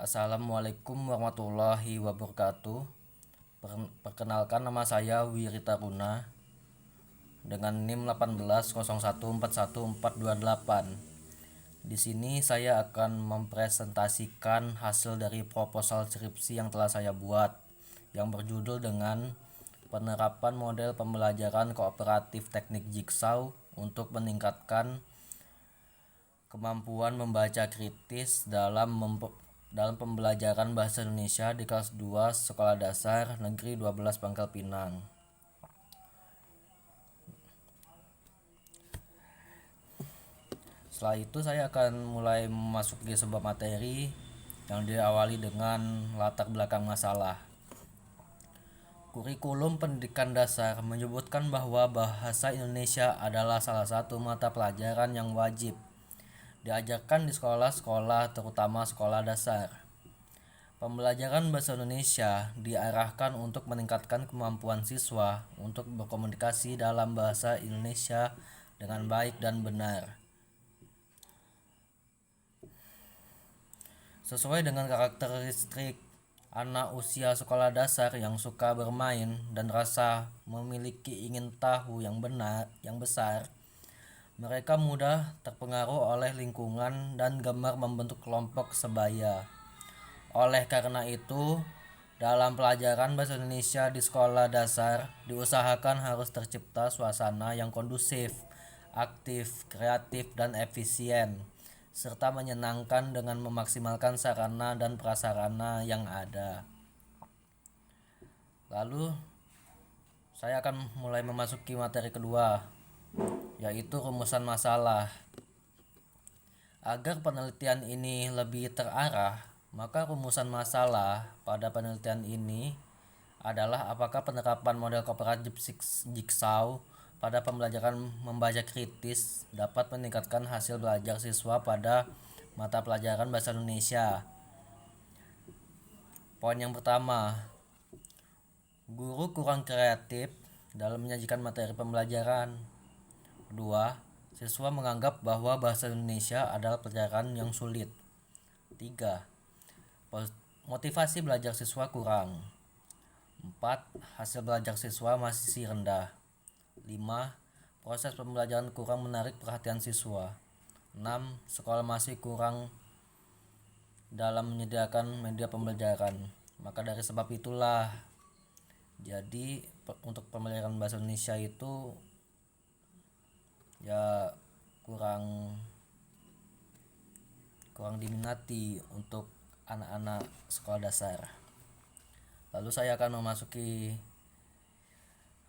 Assalamualaikum warahmatullahi wabarakatuh. Perkenalkan, nama saya Wirita Runa dengan NIM 1801414128. Di sini saya akan mempresentasikan hasil dari proposal skripsi yang telah saya buat yang berjudul dengan penerapan model pembelajaran kooperatif teknik Jigsaw untuk meningkatkan kemampuan membaca kritis dalam pembelajaran bahasa Indonesia di kelas 2 Sekolah Dasar Negeri 12 Pangkal Pinang. Setelah itu saya akan mulai memasuki sebuah materi yang diawali dengan latar belakang masalah. Kurikulum pendidikan dasar menyebutkan bahwa bahasa Indonesia adalah salah satu mata pelajaran yang wajib diajarkan di sekolah-sekolah, terutama sekolah dasar. Pembelajaran bahasa Indonesia diarahkan untuk meningkatkan kemampuan siswa untuk berkomunikasi dalam bahasa Indonesia dengan baik dan benar. Sesuai dengan karakteristik anak usia sekolah dasar yang suka bermain dan rasa memiliki ingin tahu yang besar, mereka mudah terpengaruh oleh lingkungan dan gemar membentuk kelompok sebaya. Oleh karena itu, dalam pelajaran bahasa Indonesia di sekolah dasar diusahakan harus tercipta suasana yang kondusif, aktif, kreatif, dan efisien, serta menyenangkan dengan memaksimalkan sarana dan prasarana yang ada. Lalu, saya akan mulai memasuki materi kedua, yaitu rumusan masalah. Agar penelitian ini lebih terarah, maka rumusan masalah pada penelitian ini adalah apakah penerapan model kooperatif Jigsaw pada pembelajaran membaca kritis dapat meningkatkan hasil belajar siswa pada mata pelajaran bahasa Indonesia. Poin yang pertama, guru kurang kreatif dalam menyajikan materi pembelajaran. Kedua, siswa menganggap bahwa bahasa Indonesia adalah pelajaran yang sulit. 3. Motivasi belajar siswa kurang. 4. Hasil belajar siswa masih rendah. 5. Proses pembelajaran kurang menarik perhatian siswa. 6. Sekolah masih kurang dalam menyediakan media pembelajaran. Maka dari sebab itulah, jadi untuk pembelajaran bahasa Indonesia itu ya kurang diminati untuk anak-anak sekolah dasar. Lalu saya akan memasuki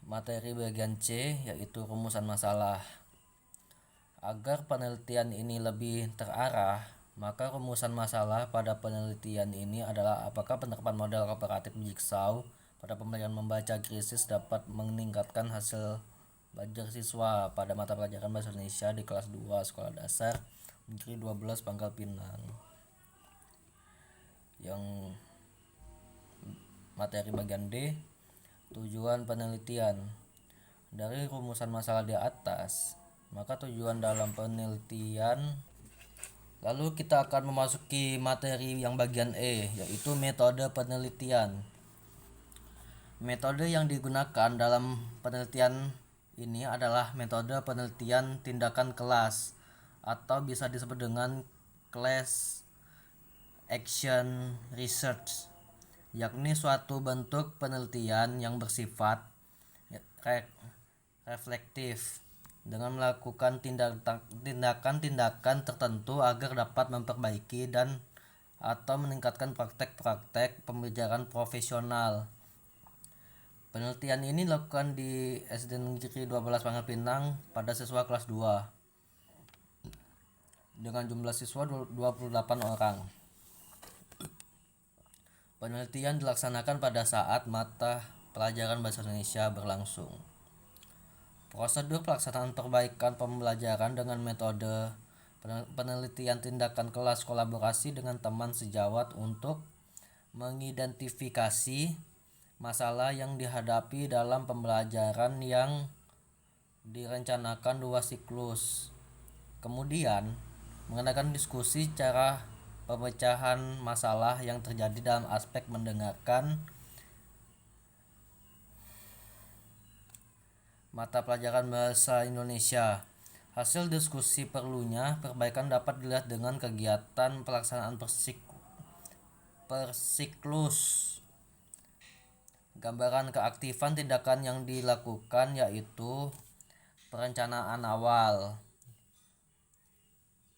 materi bagian C, yaitu rumusan masalah. Agar penelitian ini lebih terarah, maka rumusan masalah pada penelitian ini adalah apakah penerapan model kooperatif Jigsaw pada pembelajaran membaca kritis dapat meningkatkan hasil belajar siswa pada mata pelajaran bahasa Indonesia di kelas 2 Sekolah Dasar Negeri 12 Pangkal Pinang. Yang materi bagian D, tujuan penelitian. Dari rumusan masalah di atas, maka tujuan dalam penelitian. Lalu kita akan memasuki materi yang bagian E, yaitu metode penelitian. Metode yang digunakan dalam penelitian ini adalah metode penelitian tindakan kelas atau bisa disebut dengan class action research, yakni suatu bentuk penelitian yang bersifat reflektif dengan melakukan tindakan-tindakan tertentu agar dapat memperbaiki dan atau meningkatkan praktek-praktek pembelajaran profesional. Penelitian ini dilakukan di SD Negeri 12 Pangkal Pinang pada siswa kelas 2 dengan jumlah siswa 28 orang. Penelitian dilaksanakan pada saat mata pelajaran bahasa Indonesia berlangsung. Prosedur pelaksanaan perbaikan pembelajaran dengan metode penelitian tindakan kelas kolaborasi dengan teman sejawat untuk mengidentifikasi masalah yang dihadapi dalam pembelajaran yang direncanakan 2 siklus. Kemudian mengadakan diskusi cara pemecahan masalah yang terjadi dalam aspek mendengarkan mata pelajaran bahasa Indonesia. Hasil diskusi perlunya perbaikan dapat dilihat dengan kegiatan pelaksanaan persiklus. Gambaran keaktifan tindakan yang dilakukan yaitu perencanaan awal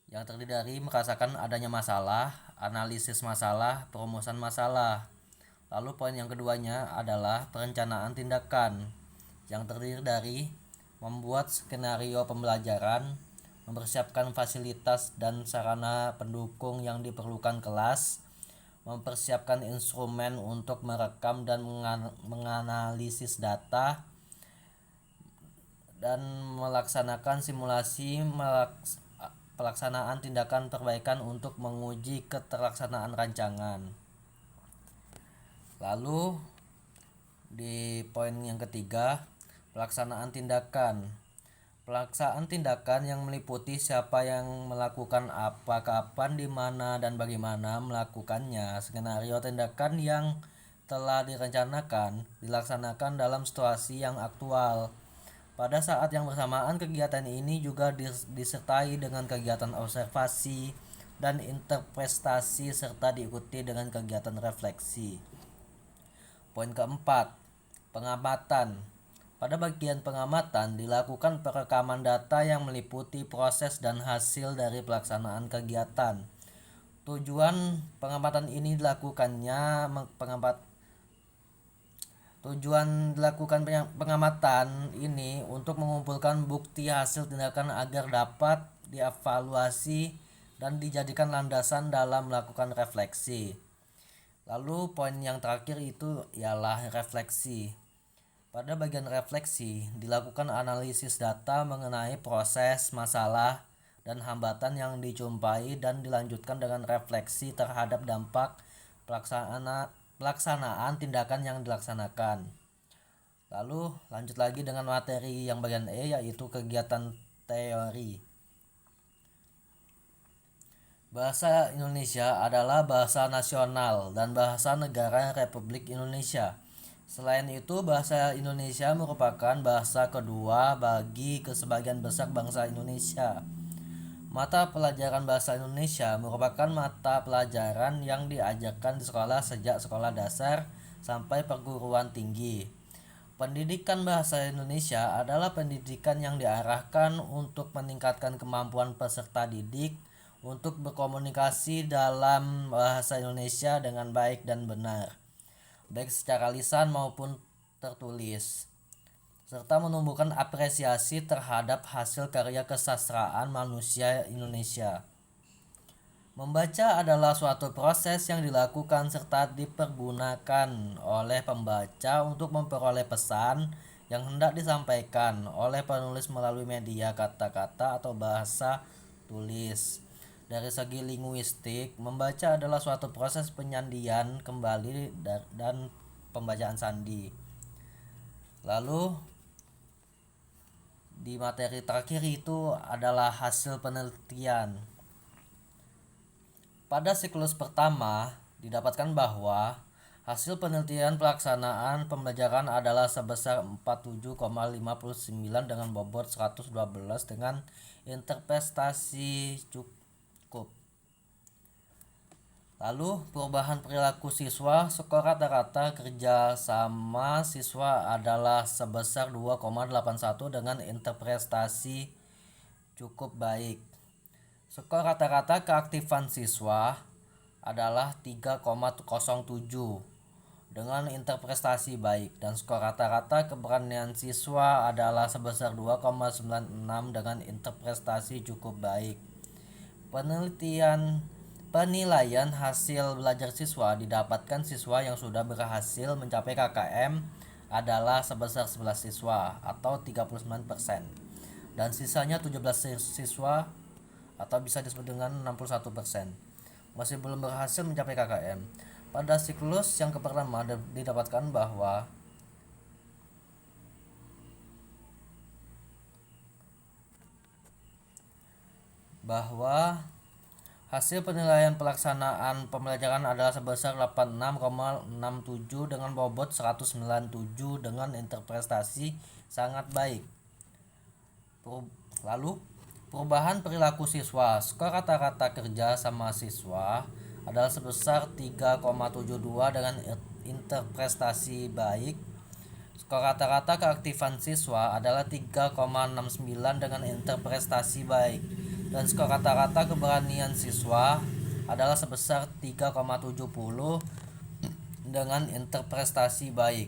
yang terdiri dari merasakan adanya masalah, analisis masalah, perumusan masalah. Lalu poin yang keduanya adalah perencanaan tindakan yang terdiri dari membuat skenario pembelajaran, mempersiapkan fasilitas dan sarana pendukung yang diperlukan kelas, mempersiapkan instrumen untuk merekam dan menganalisis data, dan melaksanakan simulasi pelaksanaan tindakan perbaikan untuk menguji keterlaksanaan rancangan. Lalu di poin yang ketiga, pelaksanaan tindakan. Pelaksanaan tindakan yang meliputi siapa yang melakukan apa, kapan, di mana, dan bagaimana melakukannya. Skenario tindakan yang telah direncanakan dilaksanakan dalam situasi yang aktual. Pada saat yang bersamaan, kegiatan ini juga disertai dengan kegiatan observasi dan interpretasi serta diikuti dengan kegiatan refleksi. Poin keempat, pengamatan. Pada bagian pengamatan dilakukan perekaman data yang meliputi proses dan hasil dari pelaksanaan kegiatan. Tujuan pengamatan ini dilakukannya pengamatan ini untuk mengumpulkan bukti hasil tindakan agar dapat dievaluasi dan dijadikan landasan dalam melakukan refleksi. Lalu poin yang terakhir itu ialah refleksi. Pada bagian refleksi dilakukan analisis data mengenai proses, masalah, dan hambatan yang dijumpai dan dilanjutkan dengan refleksi terhadap dampak pelaksanaan tindakan yang dilaksanakan. Lalu lanjut lagi dengan materi yang bagian E, yaitu kegiatan teori. Bahasa Indonesia adalah bahasa nasional dan bahasa negara Republik Indonesia. Selain itu, bahasa Indonesia merupakan bahasa kedua bagi sebagian besar bangsa Indonesia. Mata pelajaran bahasa Indonesia merupakan mata pelajaran yang diajarkan di sekolah sejak sekolah dasar sampai perguruan tinggi. Pendidikan bahasa Indonesia adalah pendidikan yang diarahkan untuk meningkatkan kemampuan peserta didik untuk berkomunikasi dalam bahasa Indonesia dengan baik dan benar, baik secara lisan maupun tertulis, serta menumbuhkan apresiasi terhadap hasil karya kesastraan manusia Indonesia. Membaca adalah suatu proses yang dilakukan serta dipergunakan oleh pembaca untuk memperoleh pesan yang hendak disampaikan oleh penulis melalui media kata-kata atau bahasa tulis. Dari segi linguistik, membaca adalah suatu proses penyandian kembali dan pembacaan sandi. Lalu di materi terakhir itu adalah hasil penelitian. Pada siklus pertama didapatkan bahwa hasil penelitian pelaksanaan pembelajaran adalah sebesar 47,59 dengan bobot 112 dengan interpretasi cukup. Lalu perubahan perilaku siswa, skor rata-rata kerja sama siswa adalah sebesar 2,81 dengan interpretasi cukup baik. Skor rata-rata keaktifan siswa adalah 3,07 dengan interpretasi baik, dan skor rata-rata keberanian siswa adalah sebesar 2,96 dengan interpretasi cukup baik. Penilaian hasil belajar siswa didapatkan siswa yang sudah berhasil mencapai KKM adalah sebesar 11 siswa atau 39%, dan sisanya 17 siswa atau bisa disebut dengan 61% masih belum berhasil mencapai KKM. Pada siklus yang pertama didapatkan bahwa Hasil penilaian pelaksanaan pembelajaran adalah sebesar 86,67 dengan bobot 197 dengan interpretasi sangat baik. Lalu, perubahan perilaku siswa. Skor rata-rata kerja sama siswa adalah sebesar 3,72 dengan interpretasi baik. Skor rata-rata keaktifan siswa adalah 3,69 dengan interpretasi baik. Dan skor rata-rata keberanian siswa adalah sebesar 3,70 dengan interpretasi baik.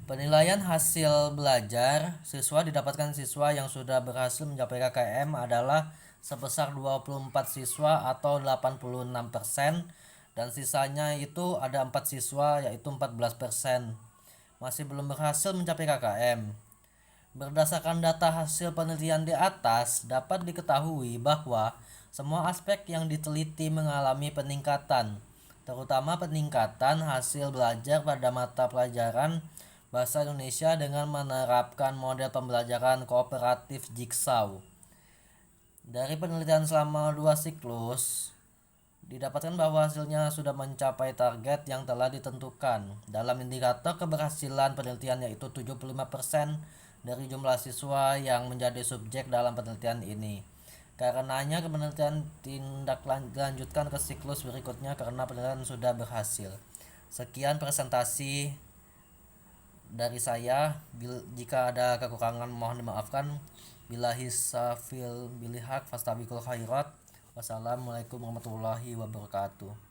Penilaian hasil belajar siswa didapatkan siswa yang sudah berhasil mencapai KKM adalah sebesar 24 siswa atau 86%, dan sisanya itu ada 4 siswa yaitu 14% masih belum berhasil mencapai KKM. Berdasarkan data hasil penelitian di atas, dapat diketahui bahwa semua aspek yang diteliti mengalami peningkatan, terutama peningkatan hasil belajar pada mata pelajaran Bahasa Indonesia dengan menerapkan model pembelajaran kooperatif Jigsaw. Dari penelitian selama 2 siklus, didapatkan bahwa hasilnya sudah mencapai target yang telah ditentukan. Dalam indikator keberhasilan penelitian yaitu 75% dari jumlah siswa yang menjadi subjek dalam penelitian ini. Karenanya penelitian tindak lanjutkan ke siklus berikutnya karena penelitian sudah berhasil. Sekian presentasi dari saya. Jika ada kekurangan mohon dimaafkan. Billahi safil bilihaq fastabikul khairat. Wassalamualaikum warahmatullahi wabarakatuh.